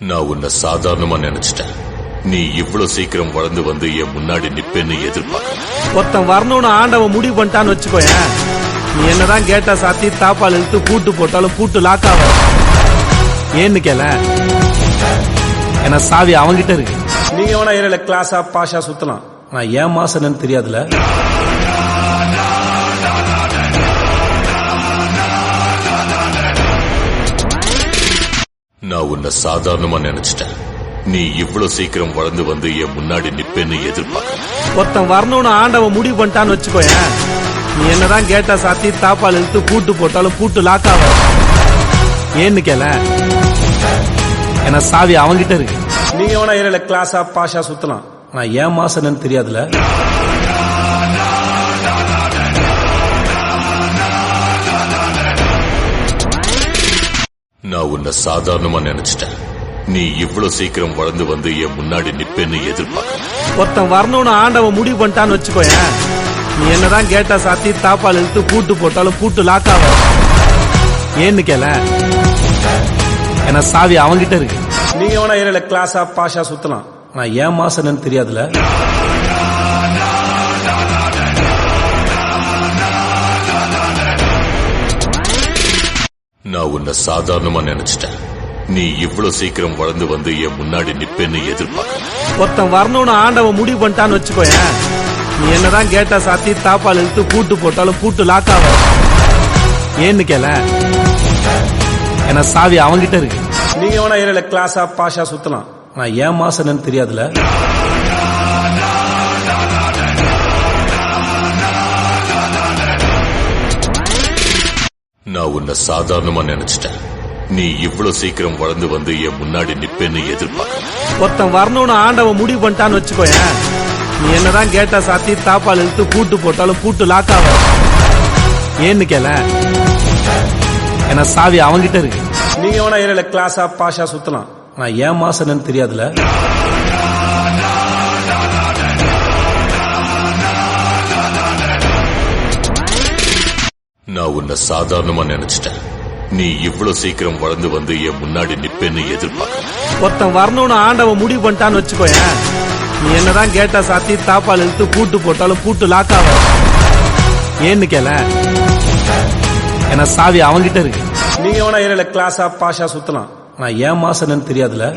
நான் உன்னை சாதாரணமா நினைச்சிட்டேன். நீ இவ்வளவு சீக்கிரம் வளர்ந்து வந்து என் முன்னாடி நிப்பேன்னு எதிர்பார்க்க. ஒருத்தன் வரணும்னு ஆண்டவன் முடிவு பண்ணிட்டான்னு வச்சுக்கோயேன், நீ என்னதான் கேட்டா சாத்தி தாப்பால் இழுத்து பூட்டு போட்டாலும் பூட்டு லாக் ஆகும். ஏன்னு கேள, ஏன்னா சாவி அவங்கிட்ட இருக்கு. நீங்க வேணா ஏரியால கிளாஸா பாஷா சுத்தலாம், நான் ஏன் மாசன்னு தெரியாதுல. நான் உன்னை சாதாரணமா நினைச்சிட்டேன். நீ இவ்வளவு சீக்கிரம் வளர்ந்து வந்து என் முன்னாடி நிப்பேன்னு எதிர்பார்க்க. ஒருத்தன் வரணும்னு ஆண்டவன் முடிவு பண்ணிட்டான்னு வச்சுக்கோயேன், நீ என்னதான் கேட்டா சாத்தி தாப்பால் இழுத்து பூட்டு போட்டாலும் பூட்டு லாக் ஆகும். ஏன்னு கேள, ஏன்னா சாவி அவங்கிட்ட இருக்கு. நீங்க வேணா ஏரியால கிளாஸா பாஷா சுத்தலாம், நான் ஏன் மாசன்னு தெரியாதுல. நான் உன்னை சாதாரணமா நினைச்சிட்டேன். நீ இவ்வளவு சீக்கிரம் வளர்ந்து வந்து என் முன்னாடி நிப்பேன்னு எதிர்பார்க்க. ஒருத்தன் வரணும்னு ஆண்டவன் முடிவு பண்ணிட்டான்னு வச்சுக்கோயேன், நீ என்னதான் கேட்டா சாத்தி தாப்பால் இழுத்து பூட்டு போட்டாலும் பூட்டு லாக் ஆகும். ஏன்னு கேள, ஏன்னா சாவி அவங்கிட்ட இருக்கு. நீங்க வேணா ஏரியால கிளாஸா பாஷா சுத்தலாம், நான் ஏன் மாசன்னு தெரியாதுல. நான் உன்னை சாதாரணமா நினைச்சிட்டேன். நீ இவ்வளவு சீக்கிரம் வளர்ந்து வந்து என் முன்னாடி நிப்பேன்னு எதிர்பார்க்க. ஒருத்தன் வரணும்னு ஆண்டவன் முடிவு பண்ணிட்டான்னு வச்சுக்கோயேன், நீ என்னதான் கேட்டா சாத்தி தாப்பால் இழுத்து பூட்டு போட்டாலும் பூட்டு லாக் ஆகும். ஏன்னு கேள, ஏன்னா சாவி அவங்கிட்ட இருக்கு. நீங்க வேணா ஏரியால கிளாஸா பாஷா சுத்தலாம், நான் ஏன் மாசன்னு தெரியாதுல. நான் உன்னை சாதாரணமா நினைச்சிட்டேன். நீ இவ்வளவு சீக்கிரம் வளர்ந்து வந்து என் முன்னாடி நிப்பேன்னு எதிர்பார்க்க. ஒருத்தன் வரணும்னு ஆண்டவன் முடிவு பண்ணிட்டான்னு வச்சுக்கோயேன், நீ என்னதான் கேட்டா சாத்தி தாப்பால் இழுத்து பூட்டு போட்டாலும் பூட்டு லாக் ஆகும். ஏன்னு கேள, ஏன்னா சாவி அவங்கிட்ட இருக்கு. நீங்க வேணா ஏரியால கிளாஸா பாஷா சுத்தலாம், நான் ஏன் மாசன்னு தெரியாதுல. நான் உன்னை சாதாரணமா நினைச்சிட்டேன். நீ இவ்வளவு சீக்கிரம் வளர்ந்து வந்து என் முன்னாடி நிப்பேன்னு எதிர்பார்க்க. ஒருத்தன் வரணும்னு ஆண்டவன் முடிவு பண்ணிட்டான்னு வச்சுக்கோயேன், நீ என்னதான் கேட்டா சாத்தி தாப்பால் இழுத்து பூட்டு போட்டாலும் பூட்டு லாக் ஆகும். ஏன்னு கேள, ஏன்னா சாவி அவங்கிட்ட இருக்கு. நீங்க வேணா ஏரியால கிளாஸா பாஷா சுத்தலாம், நான் ஏன் மாசன்னு தெரியாதுல.